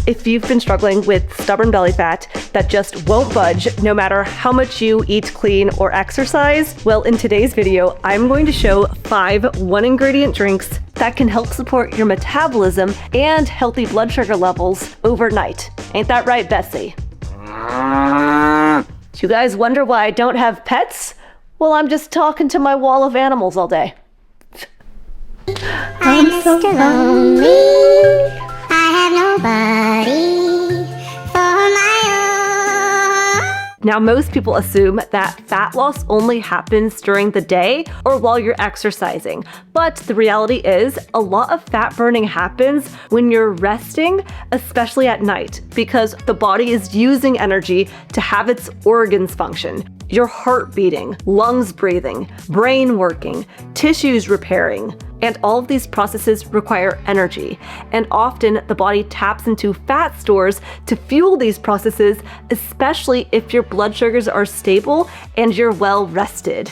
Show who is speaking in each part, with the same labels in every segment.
Speaker 1: If you've been struggling with stubborn belly fat that just won't budge no matter how much you eat clean or exercise, well, in today's video, I'm going to show 5 one-ingredient drinks that can help support your metabolism and healthy blood sugar levels overnight. Ain't that right, Bessie? Do you guys wonder why I don't have pets? Well, I'm just talking to my wall of animals all day.
Speaker 2: I'm so lonely. I have nobody for my own.
Speaker 1: Now, most people assume that fat loss only happens during the day or while you're exercising. But the reality is, a lot of fat burning happens when you're resting, especially at night, because the body is using energy to have its organs function. Your heart beating, lungs breathing, brain working, tissues repairing. And all of these processes require energy. And often the body taps into fat stores to fuel these processes, especially if your blood sugars are stable and you're well rested.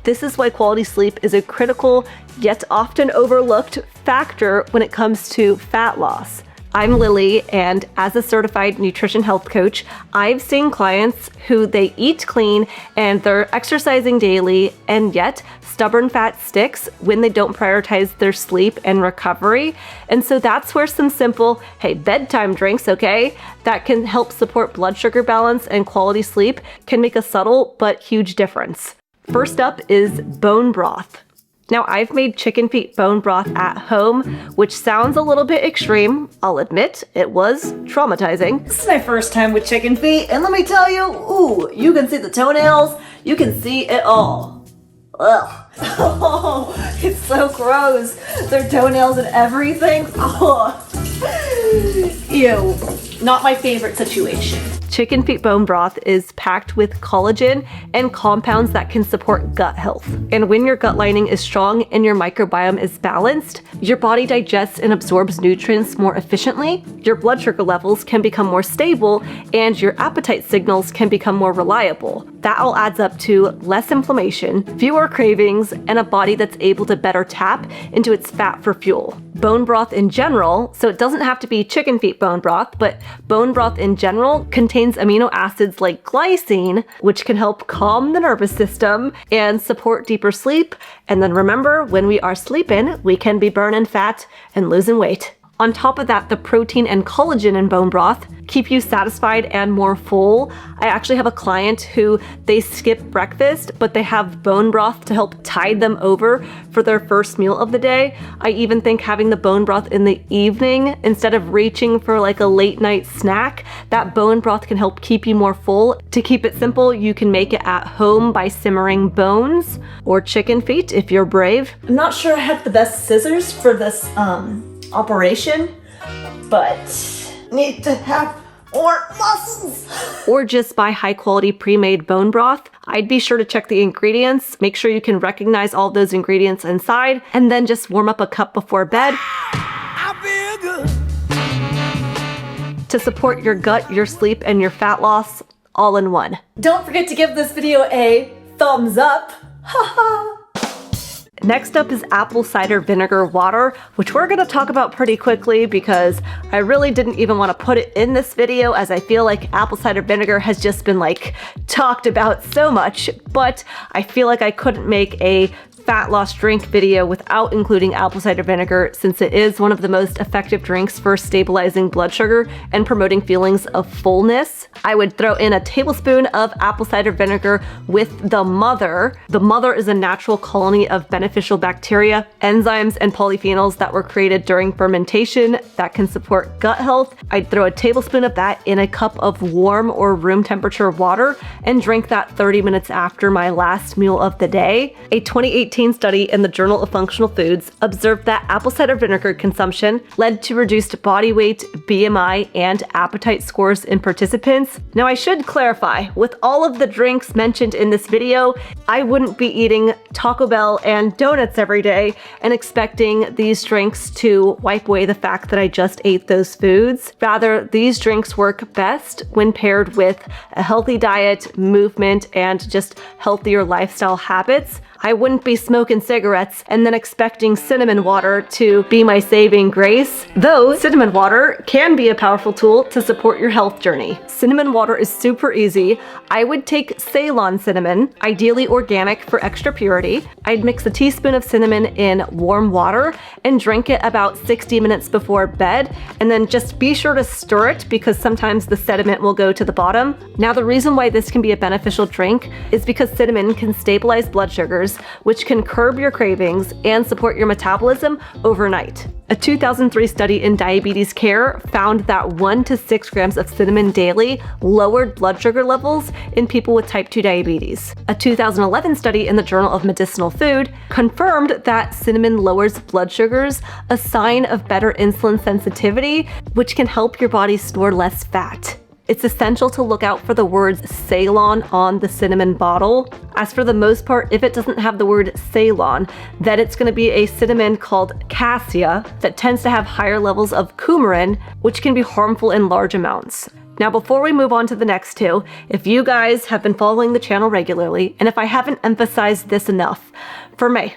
Speaker 1: This is why quality sleep is a critical, yet often overlooked factor when it comes to fat loss. I'm Lillie, and as a certified nutrition health coach, I've seen clients who they eat clean and they're exercising daily, and yet stubborn fat sticks when they don't prioritize their sleep and recovery. And so that's where some simple, bedtime drinks, that can help support blood sugar balance and quality sleep can make a subtle but huge difference. First up is bone broth. Now, I've made chicken feet bone broth at home, which sounds a little bit extreme. I'll admit, it was traumatizing.
Speaker 3: This is my first time with chicken feet, and let me tell you, you can see the toenails, you can see it all. Ugh. Oh, it's so gross. Their toenails and everything. Oh. Ew. Not my favorite situation.
Speaker 1: Chicken feet bone broth is packed with collagen and compounds that can support gut health. And when your gut lining is strong and your microbiome is balanced, your body digests and absorbs nutrients more efficiently, your blood sugar levels can become more stable, and your appetite signals can become more reliable. That all adds up to less inflammation, fewer cravings, and a body that's able to better tap into its fat for fuel. Bone broth in general, so it doesn't have to be chicken feet bone broth, but bone broth in general contains amino acids like glycine, which can help calm the nervous system and support deeper sleep. And then remember, when we are sleeping, we can be burning fat and losing weight. On top of that, the protein and collagen in bone broth keep you satisfied and more full. I actually have a client who they skip breakfast, but they have bone broth to help tide them over for their first meal of the day. I even think having the bone broth in the evening instead of reaching for like a late night snack, that bone broth can help keep you more full. To keep it simple, you can make it at home by simmering bones or chicken feet if you're brave.
Speaker 3: I'm not sure I have the best scissors for this operation, but need to have more muscles.
Speaker 1: Or just buy high quality pre-made bone broth. I'd be sure to check the ingredients, make sure you can recognize all those ingredients inside, and then just warm up a cup before bed.
Speaker 4: I feel good.
Speaker 1: To support your gut, your sleep, and your fat loss all in one.
Speaker 3: Don't forget to give this video a thumbs up. Haha.
Speaker 1: Next up is apple cider vinegar water, which we're gonna talk about pretty quickly because I really didn't even want to put it in this video, as I feel like apple cider vinegar has just been talked about so much, but I feel like I couldn't make a fat loss drink video without including apple cider vinegar, since it is one of the most effective drinks for stabilizing blood sugar and promoting feelings of fullness. I would throw in a tablespoon of apple cider vinegar with the mother. The mother is a natural colony of beneficial bacteria, enzymes, and polyphenols that were created during fermentation that can support gut health. I'd throw a tablespoon of that in a cup of warm or room temperature water and drink that 30 minutes after my last meal of the day. A 2018 study in the Journal of Functional Foods observed that apple cider vinegar consumption led to reduced body weight, BMI, and appetite scores in participants. Now, I should clarify, with all of the drinks mentioned in this video, I wouldn't be eating Taco Bell and donuts every day and expecting these drinks to wipe away the fact that I just ate those foods. Rather, these drinks work best when paired with a healthy diet, movement, and just healthier lifestyle habits. I wouldn't be smoking cigarettes and then expecting cinnamon water to be my saving grace, though cinnamon water can be a powerful tool to support your health journey. Cinnamon water is super easy. I would take Ceylon cinnamon, ideally organic for extra purity. I'd mix a teaspoon of cinnamon in warm water and drink it about 60 minutes before bed, and then just be sure to stir it because sometimes the sediment will go to the bottom. Now, the reason why this can be a beneficial drink is because cinnamon can stabilize blood sugars, which can curb your cravings and support your metabolism overnight. A 2003 study in diabetes care found that 1 to 6 grams of cinnamon daily lowered blood sugar levels in people with type 2 diabetes. A 2011 study in the Journal of Medicinal Food confirmed that cinnamon lowers blood sugars, a sign of better insulin sensitivity, which can help your body store less fat. It's essential to look out for the words Ceylon on the cinnamon bottle. As for the most part, if it doesn't have the word Ceylon, then it's going to be a cinnamon called cassia that tends to have higher levels of coumarin, which can be harmful in large amounts. Now, before we move on to the next two, if you guys have been following the channel regularly, and if I haven't emphasized this enough, for me,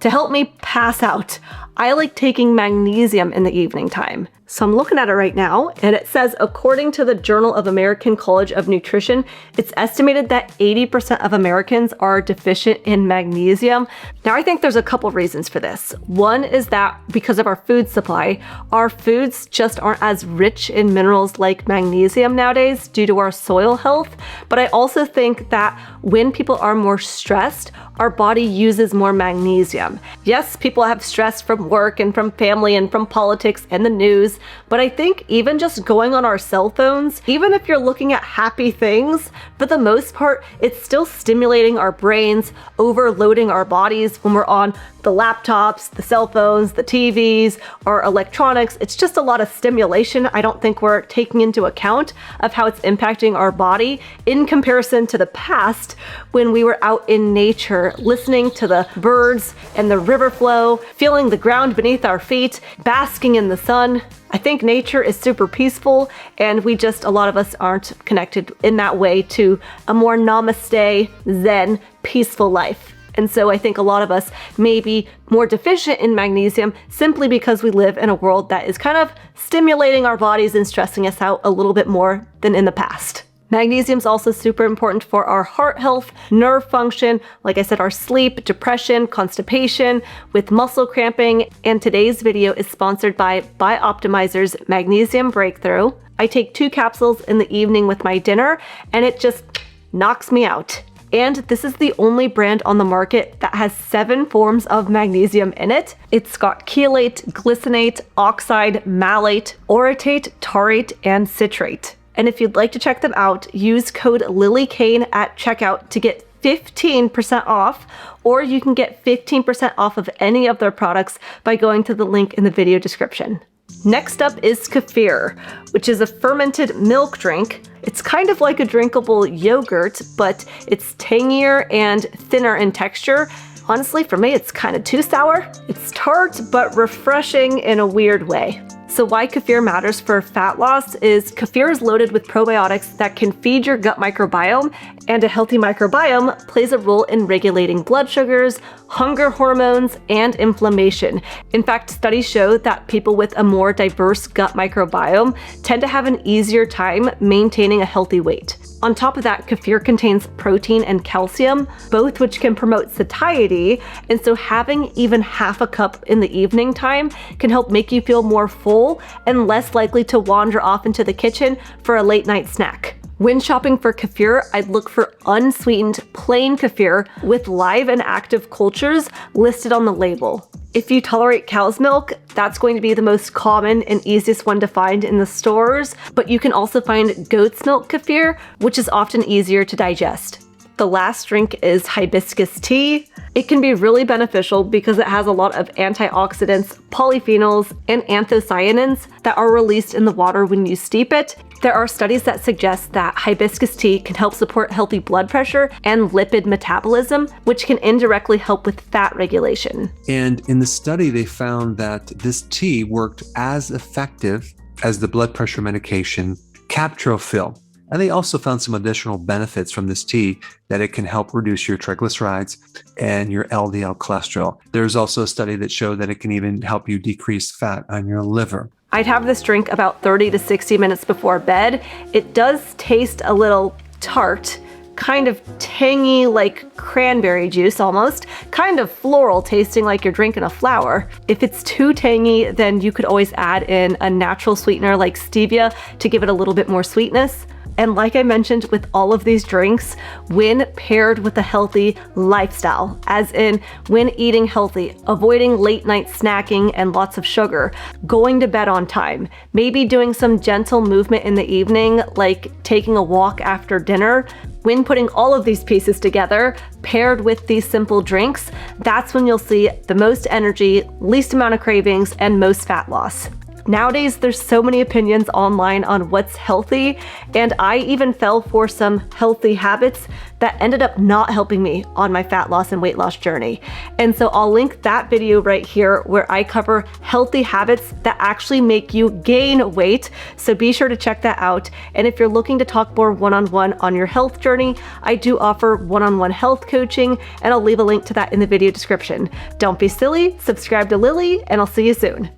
Speaker 1: to help me pass out, I like taking magnesium in the evening time. So I'm looking at it right now, and it says, according to the Journal of American College of Nutrition, it's estimated that 80% of Americans are deficient in magnesium. Now, I think there's a couple reasons for this. One is that because of our food supply, our foods just aren't as rich in minerals like magnesium nowadays due to our soil health. But I also think that when people are more stressed, our body uses more magnesium. Yes, people have stress from work and from family and from politics and the news, but I think even just going on our cell phones, even if you're looking at happy things, for the most part, it's still stimulating our brains, overloading our bodies when we're on the laptops, the cell phones, the TVs, or electronics. It's just a lot of stimulation. I don't think we're taking into account of how it's impacting our body in comparison to the past when we were out in nature, listening to the birds and the river flow, feeling the ground beneath our feet, basking in the sun. I think nature is super peaceful, and a lot of us aren't connected in that way to a more namaste, zen, peaceful life. And so I think a lot of us may be more deficient in magnesium simply because we live in a world that is kind of stimulating our bodies and stressing us out a little bit more than in the past. Magnesium is also super important for our heart health, nerve function, like I said, our sleep, depression, constipation, with muscle cramping, and today's video is sponsored by Bioptimizer's Magnesium Breakthrough. I take 2 capsules in the evening with my dinner, and it just knocks me out. And this is the only brand on the market that has 7 forms of magnesium in it. It's got chelate, glycinate, oxide, malate, orotate, taurate, and citrate. And if you'd like to check them out, use code LILLIEKANE at checkout to get 15% off, or you can get 15% off of any of their products by going to the link in the video description. Next up is kefir, which is a fermented milk drink. It's kind of like a drinkable yogurt, but it's tangier and thinner in texture. Honestly, for me, it's kind of too sour. It's tart, but refreshing in a weird way. So why kefir matters for fat loss is kefir is loaded with probiotics that can feed your gut microbiome, and a healthy microbiome plays a role in regulating blood sugars, hunger hormones, and inflammation. In fact, studies show that people with a more diverse gut microbiome tend to have an easier time maintaining a healthy weight. On top of that, kefir contains protein and calcium, both which can promote satiety, and so having even half a cup in the evening time can help make you feel more full and less likely to wander off into the kitchen for a late night snack. When shopping for kefir, I'd look for unsweetened, plain kefir with live and active cultures listed on the label. If you tolerate cow's milk, that's going to be the most common and easiest one to find in the stores, but you can also find goat's milk kefir, which is often easier to digest. The last drink is hibiscus tea. It can be really beneficial because it has a lot of antioxidants, polyphenols, and anthocyanins that are released in the water when you steep it. There are studies that suggest that hibiscus tea can help support healthy blood pressure and lipid metabolism, which can indirectly help with fat regulation.
Speaker 5: And in the study, they found that this tea worked as effective as the blood pressure medication Captopril. And they also found some additional benefits from this tea, that it can help reduce your triglycerides and your LDL cholesterol. There's also a study that showed that it can even help you decrease fat on your liver.
Speaker 1: I'd have this drink about 30 to 60 minutes before bed. It does taste a little tart, kind of tangy like cranberry juice almost, kind of floral tasting like you're drinking a flower. If it's too tangy, then you could always add in a natural sweetener like stevia to give it a little bit more sweetness. And like I mentioned with all of these drinks, when paired with a healthy lifestyle, as in when eating healthy, avoiding late night snacking and lots of sugar, going to bed on time, maybe doing some gentle movement in the evening, like taking a walk after dinner, when putting all of these pieces together, paired with these simple drinks, that's when you'll see the most energy, least amount of cravings, and most fat loss. Nowadays, there's so many opinions online on what's healthy, and I even fell for some healthy habits that ended up not helping me on my fat loss and weight loss journey. And so I'll link that video right here where I cover healthy habits that actually make you gain weight. So be sure to check that out. And if you're looking to talk more one-on-one on your health journey, I do offer one-on-one health coaching, and I'll leave a link to that in the video description. Don't be silly, subscribe to Lillie, and I'll see you soon.